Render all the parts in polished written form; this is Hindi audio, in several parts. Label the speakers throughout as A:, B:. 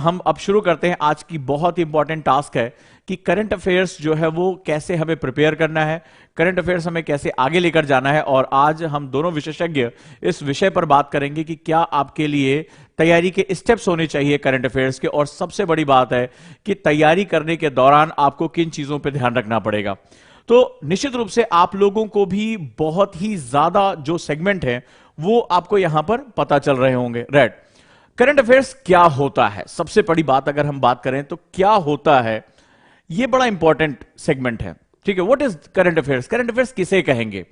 A: हम अब शुरू करते हैं। आज की बहुत ही इंपॉर्टेंट टास्क है कि करंट अफेयर्स जो है वो कैसे हमें प्रिपेयर करना है, करंट अफेयर्स हमें कैसे आगे लेकर जाना है। और आज हम दोनों विशेषज्ञ इस विषय पर बात करेंगे कि क्या आपके लिए तैयारी के स्टेप्स होने चाहिए करंट अफेयर्स के, और सबसे बड़ी बात है कि तैयारी करने के दौरान आपको किन चीजों पर ध्यान रखना पड़ेगा। तो निश्चित रूप से आप लोगों को भी बहुत ही ज्यादा जो सेगमेंट है वो आपको यहां पर पता चल रहे होंगे। राइट, करंट अफेयर्स क्या होता है, सबसे बड़ी बात अगर हम बात करें तो क्या होता है, यह बड़ा इंपॉर्टेंट सेगमेंट है। ठीक है, what is current affairs, current affairs किसे कहेंगे।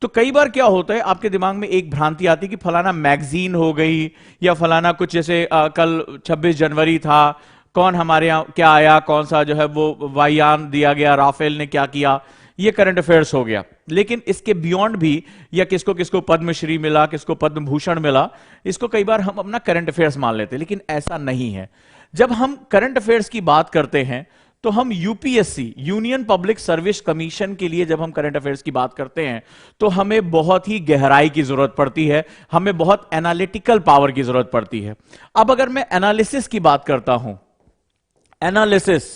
A: तो कई बार क्या होता है, आपके दिमाग में एक भ्रांति आती है कि फलाना मैगजीन हो गई या फलाना कुछ, जैसे कल 26 जनवरी था, कौन हमारे यहां क्या आया, कौन सा जो है वो वायुयान दिया गया, राफेल ने क्या किया, ये करंट अफेयर्स हो गया। लेकिन इसके बियॉन्ड भी, या किसको किसको पद्मश्री मिला, किसको पद्म भूषण मिला, इसको कई बार हम अपना करंट अफेयर्स मान लेते हैं, लेकिन ऐसा नहीं है। जब हम करंट अफेयर्स की बात करते हैं तो हम UPSC, union public service commission के लिए जब हम करंट अफेयर्स की बात करते हैं तो हमें बहुत ही गहराई की जरूरत पड़ती है, हमें बहुत एनालिटिकल पावर की जरूरत पड़ती है। अब अगर मैं एनालिसिस की बात करता हूं, एनालिसिस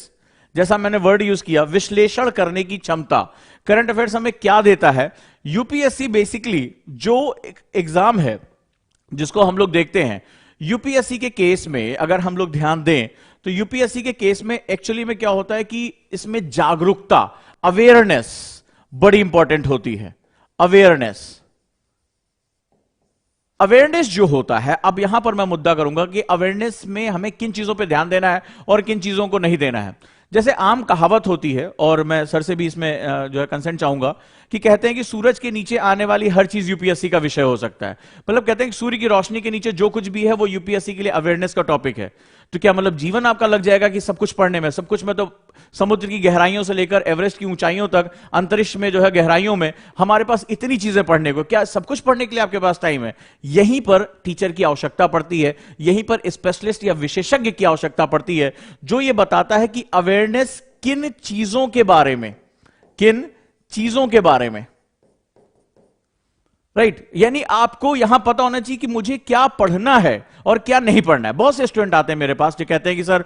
A: जैसा मैंने वर्ड यूज किया, विश्लेषण करने की क्षमता, करंट अफेयर्स हमें क्या देता है। यूपीएससी बेसिकली जो एग्जाम है जिसको हम लोग देखते हैं, यूपीएससी के केस में अगर हम लोग ध्यान दें तो यूपीएससी के केस में एक्चुअली में क्या होता है कि इसमें जागरूकता, अवेयरनेस बड़ी इंपॉर्टेंट होती है। अवेयरनेस, अवेयरनेस जो होता है, अब यहां पर मैं मुद्दा करूंगा कि अवेयरनेस में हमें किन चीजों पे ध्यान देना है और किन चीजों को नहीं देना है। जैसे आम कहावत होती है, और मैं सर से भी इसमें जो है कंसेंट चाहूंगा, कि कहते हैं कि सूरज के नीचे आने वाली हर चीज यूपीएससी का विषय हो सकता है। मतलब कहते हैं कि सूर्य की रोशनी के नीचे जो कुछ भी है वो यूपीएससी के लिए अवेयरनेस का टॉपिक है। तो क्या मतलब जीवन आपका लग जाएगा कि सब कुछ पढ़ने में, सब कुछ में, तो समुद्र की गहराइयों से लेकर एवरेस्ट की ऊंचाइयों तक, अंतरिक्ष में जो है गहराइयों में, हमारे पास इतनी चीजें पढ़ने को, क्या सब कुछ पढ़ने के लिए आपके पास टाइम है। यहीं पर टीचर की आवश्यकता पड़ती है, यहीं पर स्पेशलिस्ट या विशेषज्ञ की आवश्यकता पड़ती है, जो यह बताता है कि अवेयरनेस किन चीजों के बारे में, किन चीजों के बारे में। राइट, यानी आपको यहां पता होना चाहिए कि मुझे क्या पढ़ना है और क्या नहीं पढ़ना है। बहुत से स्टूडेंट आते हैं मेरे पास जो कहते हैं कि सर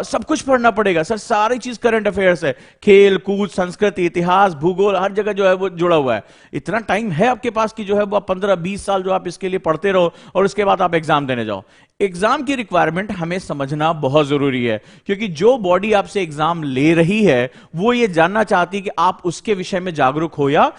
A: सब कुछ पढ़ना पड़ेगा, सर सारी चीज करंट अफेयर्स है, खेल कूद, संस्कृति, इतिहास, भूगोल, हर जगह जो है वो जुड़ा हुआ है। इतना टाइम है आपके पास कि जो है वो 15-20 साल जो आप इसके लिए पढ़ते रहो और उसके बाद आप एग्जाम देने जाओ। एग्जाम की रिक्वायरमेंट हमें समझना बहुत जरूरी है, क्योंकि जो बॉडी आपसे एग्जाम ले रही है वो ये जानना चाहती है कि आप उसके विषय में जागरूक हो या